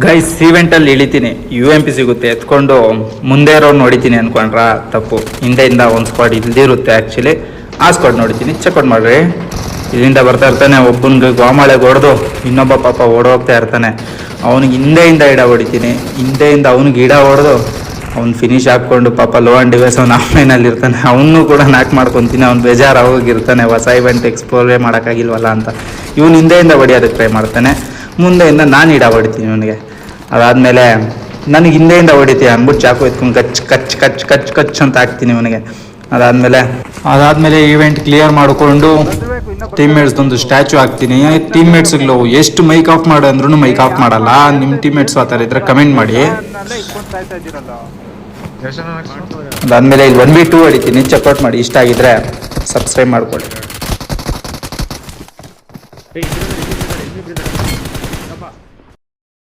Guys ಇವೆಂಟಲ್ಲಿ ಇಳಿತೀನಿ, UMP ಸಿಗುತ್ತೆ ಎತ್ಕೊಂಡು ಮುಂದೆ ಇರೋರು ನೋಡಿತೀನಿ ಅನ್ಕೊಂಡ್ರ ತಪ್ಪು. ಹಿಂದೆಯಿಂದ ಒಂದು ಸ್ಕ್ವಾಡ್ ಇಲ್ದಿರುತ್ತೆ ಆ್ಯಕ್ಚುಲಿ. ಆ ಸ್ಕ್ವಾಡ್ ನೋಡಿತೀನಿ, ಚೆಕ್ಔಟ್ ಮಾಡ್ರಿ. ಇಲ್ಲಿಂದ ಬರ್ತಾ ಇರ್ತಾನೆ, ಒಬ್ಬನಿಗೆ ಗೋಮಾಳೆಗೆ ಹೊಡೆದು ಇನ್ನೊಬ್ಬ ಪಾಪ ಓಡೋಗ್ತಾ ಇರ್ತಾನೆ. ಅವ್ನಿಗೆ ಹಿಂದೆಯಿಂದ ಗಿಡ ಹೊಡಿತೀನಿ, ಹಿಂದೆಯಿಂದ ಅವ್ನಿಗೆ ಗಿಡ ಹೊಡೆದು ಅವ್ನು ಫಿನಿಶ್ ಹಾಕ್ಕೊಂಡು ಪಾಪ ಲೋ ಆ್ಯಂಡ್ ಡಿವೈಸ್ ಅವ್ನು ಆಫ್ಲೈನಲ್ಲಿ ಇರ್ತಾನೆ. ಅವನು ಕೂಡ ನಾಕ್ ಮಾಡ್ಕೊತೀನಿ. ಅವ್ನು ಬೇಜಾರು ಆಗೋಗಿರ್ತಾನೆ, ಹೊಸ ಇವೆಂಟ್ ಎಕ್ಸ್ಪ್ಲೋರೇ ಮಾಡೋಕ್ಕಾಗಿಲ್ವಲ್ಲ ಅಂತ. ಇವನು ಹಿಂದೆಯಿಂದ ಹೊಡಿಯೋದಕ್ಕೆ ಟ್ರೈ ಮಾಡ್ತಾನೆ, ಮುಂದೆಯಿಂದ ನಾನು ಗಿಡ ಹೊಡಿತೀನಿ ಇವನಿಗೆ. ಅದಾದಮೇಲೆ ನನಗೆ ಹಿಂದೆಯಿಂದ ಹೊಡಿತೀಯ ಅಂದ್ಬಿಟ್ಟು ಚಾಕು ಎತ್ಕೊಂಡು ಕಚ್ ಕಚ್ ಕಚ್ ಕಚ್ ಕಚ್ ಅಂತ ಹಾಕ್ತೀನಿ ಇವನಿಗೆ. ಅದಾದಮೇಲೆ ಈವೆಂಟ್ ಕ್ಲಿಯರ್ ಮಾಡಿಕೊಂಡು ಟೀಮ್ಮೇಟ್ಸ್ದೊಂದು ಸ್ಟ್ಯಾಚು ಹಾಕ್ತೀನಿ. ಟೀಮ್ಮೇಟ್ಸ್ಗಳು ಎಷ್ಟು ಮೈಕ್ ಆಫ್ ಮಾಡು ಅಂದ್ರೂ ಮೈಕ್ ಆಫ್ ಮಾಡಲ್ಲ. ನಿಮ್ಮ ಟೀಮ್ಮೇಟ್ಸ್ ಆ ಥರ ಇದ್ರೆ ಕಮೆಂಟ್ ಮಾಡಿ. ಅದಾದಮೇಲೆ ಇಲ್ಲಿ 1v2 ಹೊಡಿತೀನಿ, ಚೆಕ್ಔಟ್ ಮಾಡಿ. ಇಷ್ಟ ಆಗಿದ್ರೆ ಸಬ್ಸ್ಕ್ರೈಬ್ ಮಾಡ್ಕೊಳ್ಳಿ.